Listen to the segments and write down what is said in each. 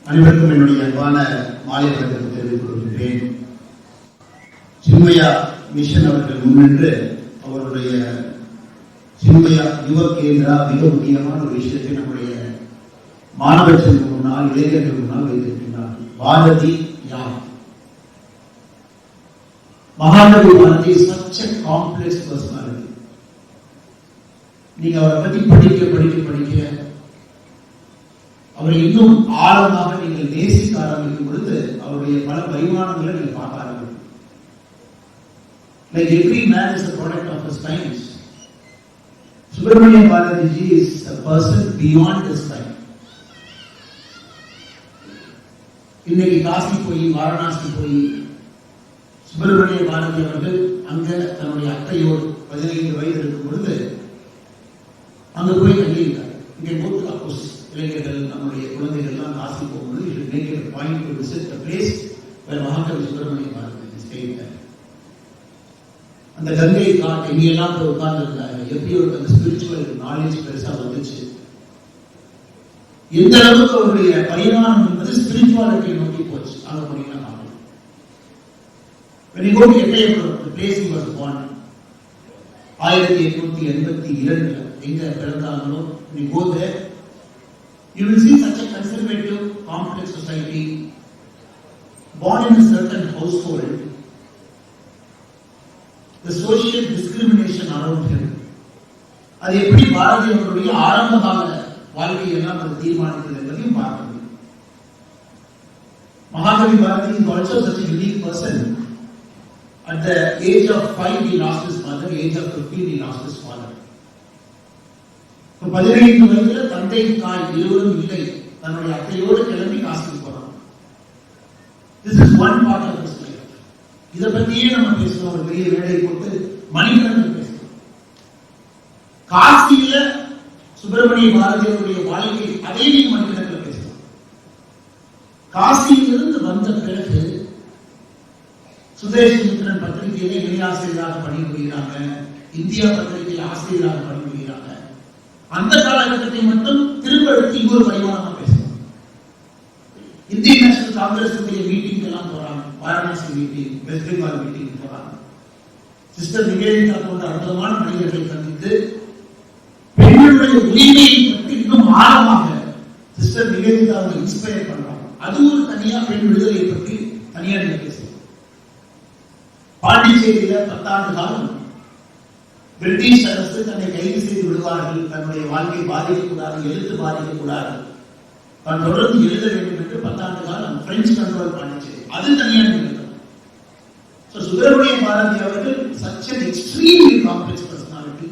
அனைவருக்கும் என்னுடைய அன்பான மாலை வணக்கத்தை தெரிவித்துக் கொள்கின்றேன். சின்மயா மிஷன் அவர்கள் முன்னின்று அவருடைய சின்மயா யுவ கேந்திரா மிக முக்கியமான ஒரு விஷயத்தை நம்முடைய மாணவர்கள் முன்னால், இளைஞர்கள் முன்னால் வைத்திருக்கின்றார். பாரதி யார்? மகாகவி Bharathi such a complex personality. நீங்க அவரை பற்றி படிக்க அவரை இன்னும் ஆழமாக நீங்கள் நேசிக்க ஆரம்பிக்கும் பொழுது அவருடைய பல பரிமாணங்களை நீங்கள் பார்க்க ஆரம்பிக்கும். Like every man is a product of his times. Subramania Bharati ji is a person beyond his time. இன்னைக்கு காசி போய் வாரணாசி போய் சுப்பிரமணிய பாரதி அவர்கள் அங்க தன்னுடைய அத்தையோடு 15 வயது இருக்கும் பொழுது அங்க போய் தங்கியிருக்கார். இங்கே போட்டு அப்போஸ் இளைஞர்கள் நம்முடைய குழந்தைகள் எல்லாம் காசி போகும்போது you should make it a point to visit the place where மகாகவி சுப்பிரமணிய பாரதி stayed there. அந்த கங்கை காட்டு எங்கெல்லாம் போய் உட்கார்ந்துருந்தாங்க, எப்படி ஒரு அந்த ஸ்பிரிச்சுவல் நாலேஜ் பெருசா வந்துச்சு, எந்த அளவுக்கு அவருடைய பரிமாணம் என்பது ஸ்பிரிச்சுவாலிட்டியை நோக்கி போச்சு. அங்க போனீங்கன்னா when you go to Ettayapuram, the place he was born, 1882 எங்க பிறந்தாங்களோ, when you go there you will see such a conservative, complex society, born in a certain household, the social discrimination around him. அது எப்படி பாரதி அவருடைய ஆரம்ப கால வாழ்க்கை எல்லாம் அது தீர்மானிக்கிறது என்பதையும் பார்க்க முடியும். மகாகவி Bharathi is also such a unique person. At the age of 5 he lost his mother, age of 15 he lost his father. 15 வயதுல தந்தை தாய் இருவரும் இல்லை, தன்னுடைய அத்தையோடு கிளம்பி காசிக்கு போறாங்க. This is one part of his life. இதை பற்றியே நம்ம பேசுறோம். ஒரு பெரிய வேலை போட்டு மணிக்கணக்கில் பேசுறோம். காசியில சுப்பிரமணிய பாரதியுடைய வாழ்க்கை அதே மணிக்கணக்கில் பேசுறோம். காசியிலிருந்து வந்த பிறகு சுதேஷ் மித்ரன் பத்திரிகையில இணையாசிரியராக பணிபுரிகிறாங்க, இந்தியா பத்திரிகையில் ஆசிரியராக பணிபுரிகிறாங்க. அந்த காலகட்டத்தை மட்டும் திரும்ப எடுத்து இன்னொரு பரிமாணமா பேசுவோம். இந்திய நேஷனல் காங்கிரஸ் மீட்டிங் எல்லாம் போறாங்க, Varanasi meeting, west Bengal meeting போறாங்க. சிஸ்டர் நிவேதிதா போன்ற அற்புதமான மனிதர்களை சந்தித்து பெண்களுடைய உரிமையை பற்றி இன்னும் ஆழமாக சிஸ்டர் நிவேதிதாவை இன்ஸ்பயர் பண்றாங்க. அது ஒரு தனியா பெண் விடுதலை பற்றி தனியா நீங்க பேசுவோம். பாண்டிச்சேரியில 10 ஆண்டு காலம் பிரிட்டிஷ் அரசு தன்னை கைது செய்து விடுவார்கள், தன்னுடைய வாழ்க்கை பாதிக்கக்கூடாது, எழுத்து பாதிக்கக்கூடாது, தான் தொடர்ந்து எழுத வேண்டும் என்று 10 ஆண்டு காலம் பிரெஞ்சு கண்ட்ரோல் பண்ணிச்சு. அது தனியாக நிறுத்தம். சுப்பிரமணிய பாரதி அவர்கள் such an extremely complex personality.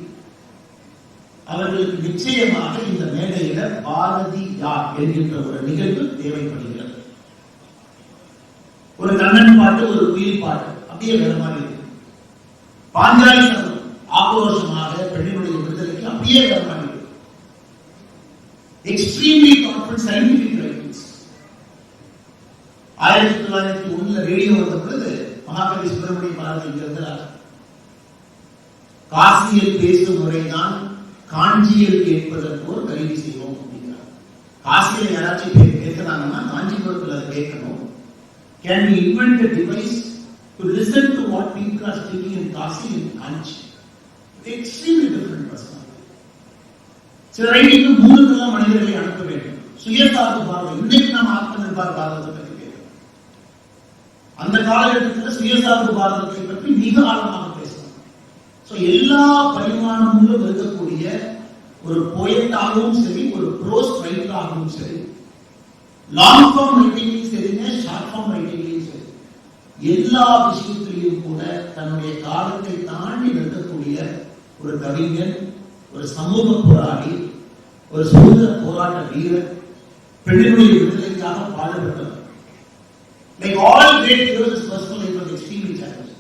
அவர்களுக்கு நிச்சயமாக இந்த மேடையில பாரதி யார் என்கின்ற ஒரு நிகழ்வு தேவைப்படுகிறது. ஒரு கண்ணன் பாட்டு, ஒரு குயில் பாட்டு அப்படியே வேற மாதிரி இருக்கு. பாஞ்சாலி சபதம் ஆக்ரோஷமாக பெண்ணினுடைய விடுதலைக்கு அப்படியே வேற மாதிரி இருக்கு. Extremely confident scientific writings. 1901 radio வந்த பொழுது மகாகவி சுப்பிரமணிய பாரதி இருக்கிறார். காசியில் பேசும் முறைதான் காஞ்சியில் கேட்பதற்கு ஒரு கருவி செய்வோம் அப்படிங்கிறார். காசியில யாராச்சும் கேட்கிறாங்கன்னா காஞ்சிபுரத்தில் அதை கேட்கணும். Can we invent a device to listen to what people are speaking in Kasi and Kanchi? Extremely different personality. சில ரைட்டிங்கு 3 மனிதர்களை அனுப்ப வேண்டும். சுயசார்பு பாரதி, இன்னைக்கு நாம் ஆத்ம நிர்பார் பாரதத்தை பற்றி பேசுறோம். அந்த காலகட்டத்தில் சுயசார்பு பாரதத்தை பற்றி மிக ஆழமாக பேசணும். எல்லா பரிமாணங்களும் இருக்கக்கூடிய ஒரு போயட்டாகவும் சரி, ஒரு ப்ரோஸ் ரைட்டராகவும் சரி, லாங் ஃபார்ம் ரைட்டிங்லையும் சரிங்க, ஷார்ட் ஃபார்ம் ரைட்டிங்லையும் சரி, எல்லா விஷயத்திலையும் கூட தன்னுடைய காலத்தை தாண்டி நிற்கக்கூடிய ஒரு கவிஞன், ஒரு சமூக போராளி, ஒரு சுதந்திர போராட்ட வீரர், பெண்களுடைய விடுதலைக்காக பாடுபட்டவர். Like all great heroes, his personal life was extremely challenging.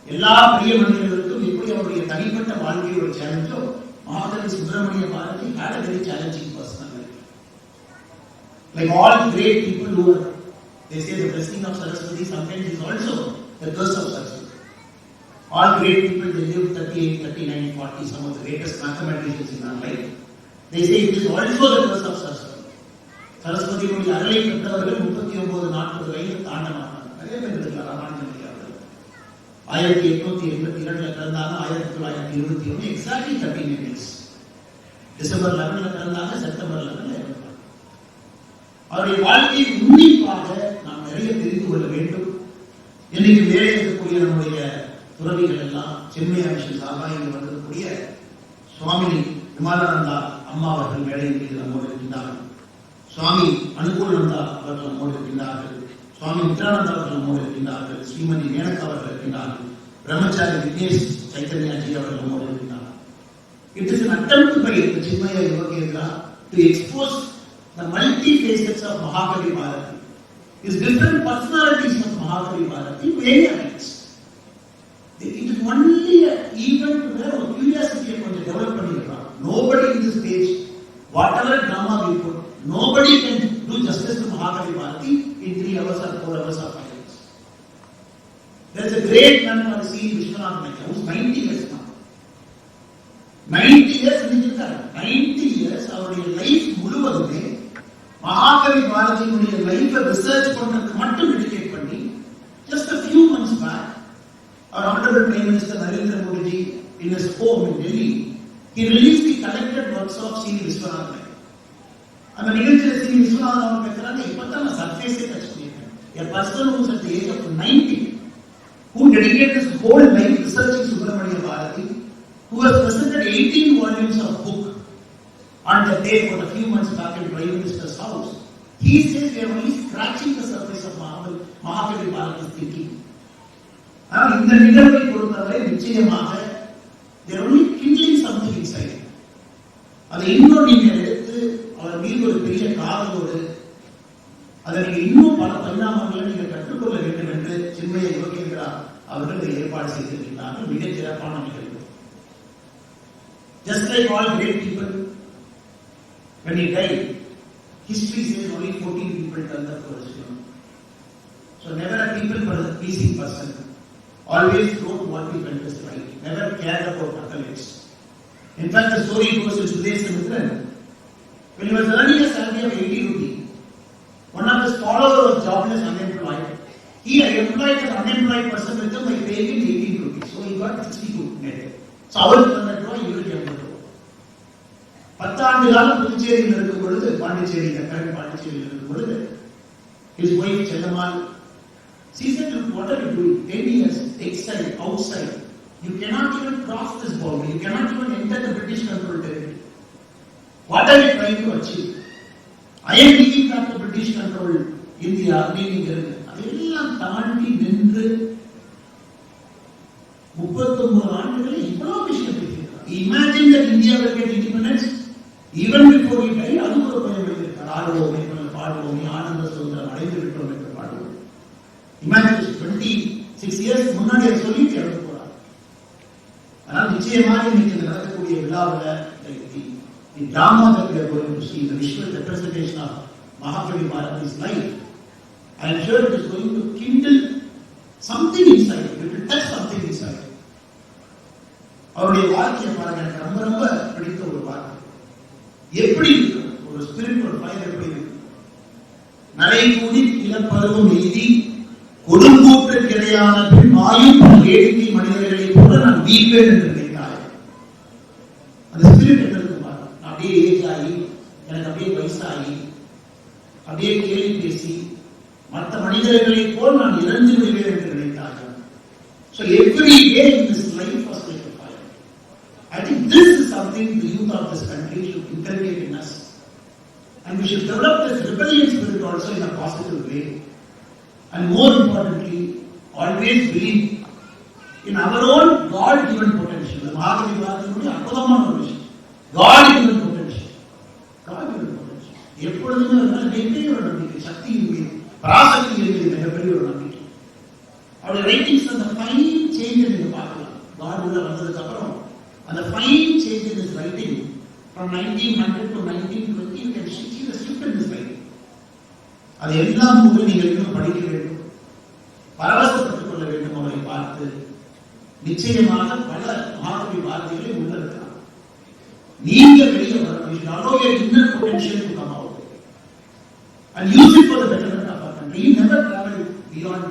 எல்லா பெரிய மனிதர்களுக்கும் எப்படி அவருடைய தனிப்பட்ட வாழ்க்கை ஒரு சேலஞ்சோ, மகாகவி Subramaniya Bharathi had a very challenging personal life. Like all great people who are, they say the blessing of Saraswati sometimes is also the curse of Saraswati. All great people, they live 38, 39, 40, some of the greatest mathematicians in our life. They say it is also the curse of Saraswati. சரஸ்வதியுடைய அருளை பெற்றவர்கள் 39-40 வயது தாண்ட மாட்டாங்க. நிறைய பேர் இருக்காங்க. ராமானுஜன் அவர்கள் 1882 பிறந்தாங்க. 1921 எக்ஸாக்ட்லி 13 இயர்ஸ். டிசம்பர் 11 பிறந்தாங்க, செப்டம்பர் 11 இறந்தாங்க. அவருடைய வாழ்க்கையை உன்னிப்பாக நாம் நிறைய தெரிந்து கொள்ள வேண்டும். இன்னைக்கு வேலை இருக்கக்கூடிய நம்முடைய துறவிகள் எல்லாம் சென்னை மிஷன் சார்பாக இங்கு வந்திருக்கக்கூடிய சுவாமி விமானந்தா அம்மா அவர்கள் வேலையின் மீது நம்மோடு இருக்கின்றார்கள். சுவாமி அனுகூலநந்தா அவர்கள் நம்மோடு இருக்கின்றார்கள். சுவாமி மித்ரானந்தா அவர்கள் நம்மோடு இருக்கின்றார்கள். ஸ்ரீமதி மேனகா அவர்கள் இருக்கின்றார்கள். பிரம்மச்சாரி விக்னேஷ் சைத்தன்யாஜி அவர்கள் நம்மோடு இருக்கின்றார்கள். It is an attempt by the Chinmaya Yogendra to expose the multi facets of Mahakavi Bharati. His different personalities of Mahakavi Bharati, very nice. It is only an event where a curiosity is developed. Nobody in this page, whatever drama we put, nobody can do justice to Mahakavi Bharati in 3 hours or 4 hours or 5 hours. There is a great man called C. Vishwanath Nayak, who is 90 years now. 90 years, 90 years, அவருடைய life முழுவதுமே மகாகவி பாரதியினுடைய லைஃபை research பண்றதுக்கு மட்டும் dedicate பண்ணி just a few months back, our Honorable Prime Minister Narendra Modi ji, in his home in Delhi, he released the collected works of C. Vishwanath Nayak. அந்த நிகழ்ச்சியில் C. Vishwanath அவங்க பேசுறாங்க, இப்பதான் நான் சர்ஃபேஸே டச் பண்ணியிருக்கேன். A person who is at the age of 90, who dedicated his whole life researching Subramania Bharati, who has presented 18 volumes of book on the day for a few months back in Prime Minister's house. He says we are only scratching the surface of Mahakavi Bharati's thinking. இந்த நிகழ்வை பொறுத்தவரை நிச்சயமாக they are only kindling something inside. அதை இன்னும் நீங்க எடுத்து அவர் மீது ஒரு பெரிய காதலோடு அதை நீங்க இன்னும் பல பரிணாமங்களை நீங்க கற்றுக்கொள்ள வேண்டும் என்று சின்மய யோகேந்திரா அவர்கள் ஏற்பாடு செய்திருக்கிறார்கள். மிகச் சிறப்பான நிகழ்வு. Just like all great people, when he died, history says only 14 people turned up for his funeral. So never a people pleasing person. Always wrote what he felt is right. Never cared about accolades. In fact, the story goes to Sudesh-Mitran. When he was earning a salary of 80 rupees, one of his followers was jobless, unemployed. He employed an unemployed person with him by paying him 18 rupees. So he got 62 net. So அவருக்கு 100 ரூபாய், இவருக்கு 80 ரூபாய். 10 ஆண்டு காலம் புதுச்சேரியில் இருக்கும் பொழுது, பாண்டிச்சேரியில் இருக்கும் பொழுது, his wife Chellammal, she said, what are you doing? 10 years, exile, outside. You cannot even cross this boundary. You cannot even enter the British control territory. What are you trying to achieve? I am leaving back the British control India. அதெல்லாம் தாண்டி நின்று 39 ஆண்டுகளில் இவ்வளவு விஷயம் பேசியிருக்கிறார். Imagine that India will get independence even before he died. அது ஒரு பயம் எழுதியிருக்கார். ஆடுவோமே, பாடுவோமே, ஆனந்த சுதந்திரம் அடைந்து விட்டோம் என்று பாடுவோம். Imagine 26 years முன்னாடி அதை சொல்லிட்டு இறந்து போறார். ஆனால் நிச்சயமாக இன்னைக்கு நடக்கக்கூடிய விழாவில் the drama that we are going to see, the visual representation of Mahakavi Bharati's life, I am sure it is going to kindle something inside. It will touch something inside. அவருடைய வாழ்க்கையை பாருங்க, எனக்கு ரொம்ப ரொம்ப பிடித்த ஒரு வார்த்தை. எப்படி இருக்கும் ஒரு ஸ்பிரிட், ஒரு ஃபயர் எப்படி இருக்கும்? நரை கூடி இளப்பருவம் எய்தி கொடுங்கூற்று கிடையான பின் ஆயும் வேடிக்கை மனிதர்களை போல நான் வீழ்வேன் என்று நினைத்தார். அந்த ஸ்பிரிட் என்ன இருக்கு பாருங்க. அப்படியே ஏஜ் ஆகி, எனக்கு அப்படியே வயசாகி, அப்படியே கேள்வி பேசி மற்ற மனிதர்களை போல் நான் இறந்து விடுவேன் என்று நினைத்தார்கள். So every day in this life was like a fire. I think this is something the youth of this country should inculcate in us, and we should develop this rebellion spirit also in a positive way. And more importantly, always believe in our own God-given potential. The Mahakavi Bharati அற்புதமான ஒரு விஷயம். God-given potential. God-given potential. எப்பொழுதுமே மிகப்பெரிய ஒரு நம்பிக்கை, சக்தியின் மீது, பராசக்தி மீது மிகப்பெரிய ஒரு நம்பிக்கை. அவருடைய ரைட்டிங்ஸ் அந்த ஃபைன் சேஞ்ச் நீங்க பார்க்கலாம். God உள்ள வந்ததுக்கு அப்புறம் அந்த fine change in his writing from 1900 to 1920 you can see the shift in his writing. அது எல்லாம் கூட நீங்கள் இன்னும் படிக்க வேண்டும், பரவசப்பட்டுக் கொள்ள வேண்டும். அவரை பார்த்து நிச்சயமாக பல மகாகவி பாரதிகளை உள்ள இருக்கலாம். நீங்க வெளியே வரணும். Inner potential to come out. and use it for the betterment of our country. He never traveled beyond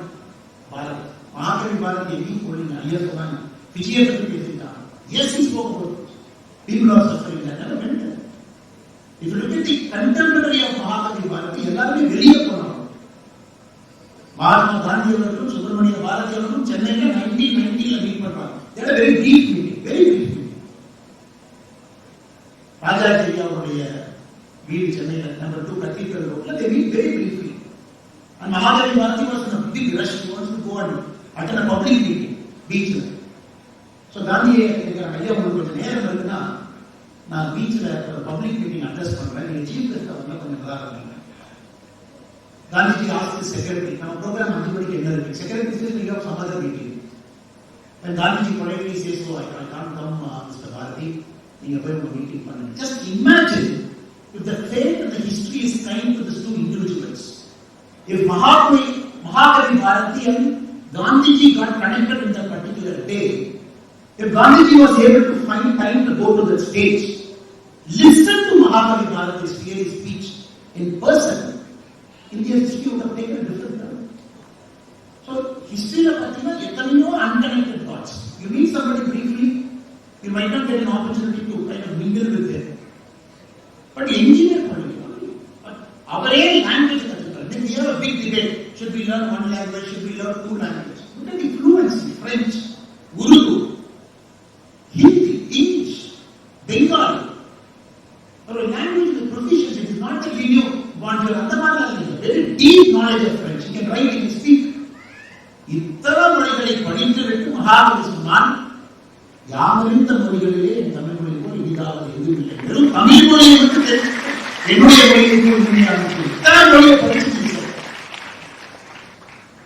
Bharat. Mahakavi Bharat எங்கி போலீங்க ஐயா சொன்னாங்க விஜயை பற்றி பேசிட்டாங்க. Yes, he spoke about it. People are suffering. That never went there. If you look at the contemporary of Mahakavi Bharat, எல்லாருமே வெளியே போனாங்க. மகாத்மா காந்தி அவர்களும் சுப்பிரமணிய பாரதி அவர்களும் சென்னையில 1990 மீட் பண்றாங்க. They had a very brief meeting, very brief meeting. Rajaji அவருடைய வீடு சென்னையில நம்பர் 2 கத்தீட்ரல் ரோட்ல they meet very briefly. And Mahakavi Bharati was in a big rush. He wants to go and attend a public meeting, beachல. So காந்தியை கேட்கிறாங்க, ஐயா உங்களுக்கு கொஞ்சம் நேரம் இருக்குன்னா நான் பீச்ல ஒரு பப்ளிக் மீட்டிங் அட்ரஸ் பண்றேன், நீங்க சீஃப் கெஸ்ட் அவங்கள கொஞ்சம் நல்லா இருந்தீங்க. காந்திஜி ஆஸ்க் செக்ரட்டரி, நம்ம ப்ரோக்ராம் 5 மணிக்கு என்ன இருக்கு? Secretary says we have some other meeting. And Gandhiji politely says, so I can't come, Mr. Bharati. நீங்க போய் உங்க மீட்டிங் பண்ணுங்க. Just imagine if the fate and the history is kind to these two individuals. If Mahakavi Bharati and Gandhiji got connected in that particular day, if Gandhiji was able to find time to go to that stage, listen to Mahakavi Bharati's speech in person, India's history would have taken a different turn. So, history of Patina, எத்தனையோ unconnected thoughts. You meet somebody briefly, you might not get an opportunity to kind of mingle with them. But engineer பண்ணிக்கலாம். அவரே language கற்றுக்கிறார். Then we have a big debate. Should we learn one language? Should we learn 2 languages? Look at the fluency. French, Urdu, Hindi, English, Bengali. Our language is proficiency. It is not that we know one to another. Very deep knowledge of French. You can write, you can speak. இத்தனை மொழிகளை படித்துவிட்டு மகாகவி சொன்னான், யாமறிந்த மொழிகளிலே என் தமிழ் மொழி போல் இனிதாவது எதுவும் இல்லை. வெறும் தமிழ் மொழியை விட்டு என்னுடைய மொழியை போல் இனிதாக இத்தனை மொழியை படிச்சு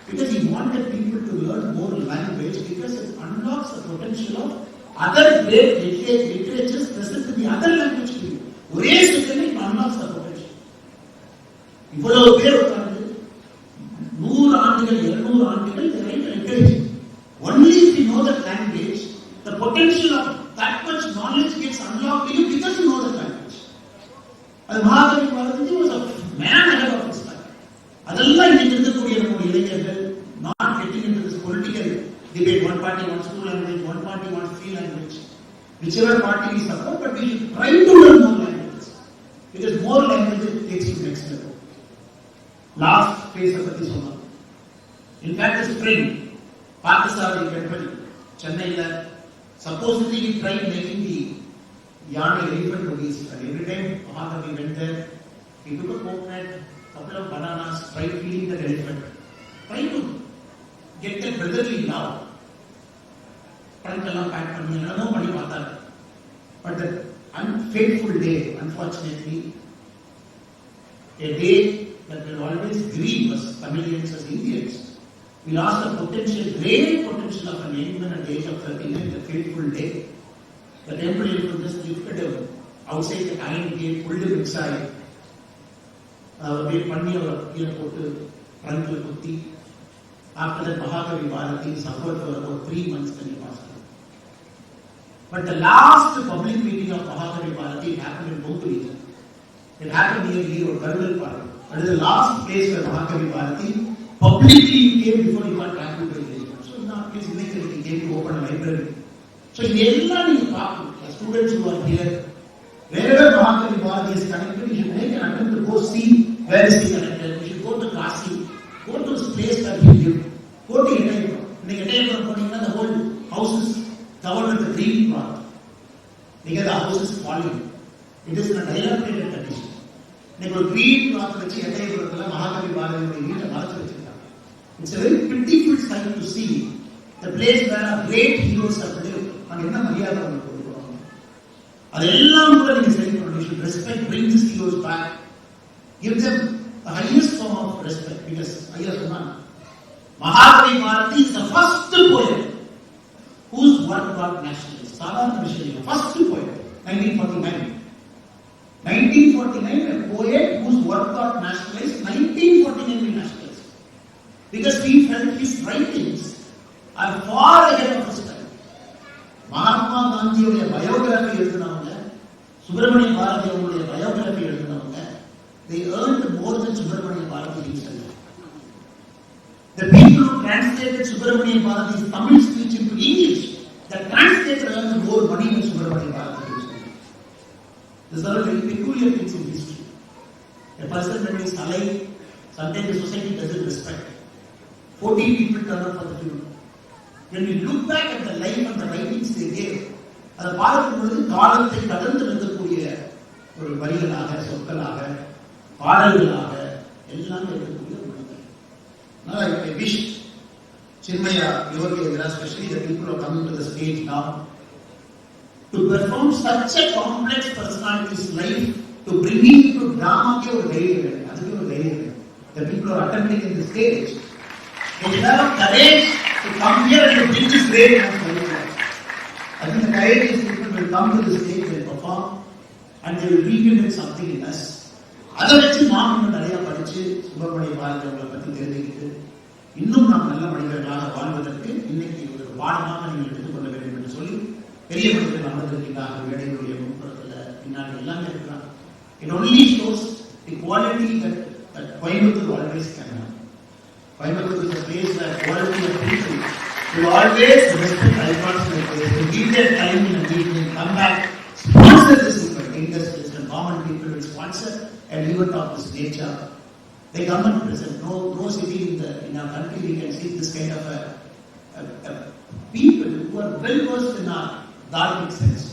because he wanted people to learn more language because it unlocks the potential of other great literatures present in the other language to you. ஒரே second it unlocks the potential. இவ்வளவு பேர் உட்கார்ந்து 100 ஆண்டுகள் 200 ஆண்டுகள் they write literature. Only if you know that language, the potential of that much knowledge gets unlocked to you because you know that language. அது Mahakavi Bharati was a man ahead of his time. அதெல்லாம் இன்னைக்கு இருக்கக்கூடிய நம்முடைய இளைஞர்கள் not getting into this political debate. One party wants 2 language, one party wants 3 language. Whichever party we support, but we should try to learn more languages because more languages takes you next level. Last phase of the summer. In fact, this spring, Pakistan temple, Chennai, supposedly he tried making the Yana elephant release. And every time Mahakavi went there, he took a coconut, couple of bananas, tried feeding that elephant, tried to get that brotherly love. But that unfaithful day, unfortunately, a day that will always grieve us Tamilians as Indians. We lost the potential, great potential of an young man at the age of 39, the fateful day. The temple elephant just lifted him outside the iron gate, pulled him inside. After that, Mahakavi Bharati suffered for about 3 months when he passed away. But the last public meeting of Mahakavi Bharati happened in both regions. It happened near Erode, Karunal Park. That is the last place where Mahakavi Bharati publicly came before he got trampled by the elephant. So in our case, he came to open a library. So in every park, the students who are here, wherever Mahakavi Bharati is connected, we should make an attempt to go see where is he connected. We should go to Kasi, go to this place that he lived, go to Etaipur. In Etaipur, the whole house is covered with a green cloth. Because the house is falling. It is in a dilapidated condition. They will green cloth which Mahakavi Bharati it's a very pitiful sight to see the place where our great heroes have lived. And we should respect, bring these heroes back, give them the highest form of respect because Mahakavi Bharati is the first poet whose work got nationalized. First poet, 1949. 1949, a poet whose work got nationalized, 1949 we nationalized. Because we felt his writings are far ahead of his time. Mahatma Gandhi biography எழுதினவங்க, Subramaniya Bharathi அவங்களுடைய biography எழுதினவங்க, they earned more than Subramanian translated Subramanian Bharati's Tamil speech into English. The translator earns more money than Subramanian Bharati. These are very peculiar things in history. A person when he is alive, sometimes the society doesn't respect. 14 people turn up for the funeral. When we look back at the life and the writings they gave, அதை பார்க்கும் பொழுது காலத்தை கடந்து நிற்கக்கூடிய ஒரு வரிகளாக, சொற்களாக, பாடல்களாக எல்லாம் இருக்கக்கூடிய ஒரு மனிதர். Now I wish Chinmaya Yogendra, especially the people who are coming to the stage now, to perform such a complex personality's life, to bring into drama ke or தைரியம், அதுக்கு ஒரு தைரியம். The people who are attending in the stage, they have courage to come here and to bring this great man. I think the courageous people will come to the stage and perform, and they will reunite something in us. அதை வச்சு நாம் இன்னும் நிறைய படிச்சு சுப்பிரமணிய பாரதி அவங்களை பற்றி தெரிஞ்சுக்கிட்டு இன்னும் நாம் நல்ல மனிதர்களாக வாழ்வதற்கு இன்னைக்கு ஒரு பாடமாக நீங்கள் எடுத்துக்கொள்ள வேண்டும் என்று சொல்லி பெரிய மனிதர்கள் அமர்ந்திருக்கிறார்கள். வேடைகளுடைய முன்புறத்தில் பின்னாடி எல்லாமே இருக்கிறாங்க. It only shows the quality that Coimbatore always can have. Coimbatore is a place where quality of people will always respect icons like this, to give their time in a meeting, come back, sponsor this event. Industries and common people will sponsor an event of this nature. They come and present. No city in our country we can see this kind of people who are well versed in our Dharmic sense.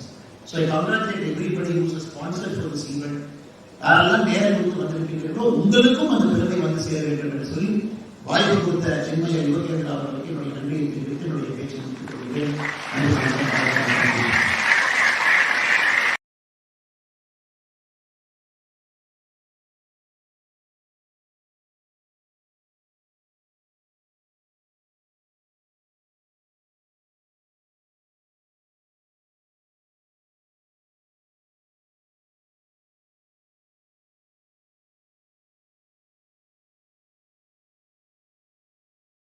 So I congratulate everybody who is a sponsor for this event. யாரெல்லாம் நேரம் கொடுத்து வந்திருக்கிறீர்களோ உங்களுக்கும் அந்த பெருமை வந்து சேர வேண்டும் என்று சொல்லி வாய்ப்பு கொடுத்த சின்மய யுவகேந்திரா அவர்களுக்கு என்னுடைய நன்றியை தெரிவித்து என்னுடைய பேச்சை முடித்துக் கொள்கிறேன்.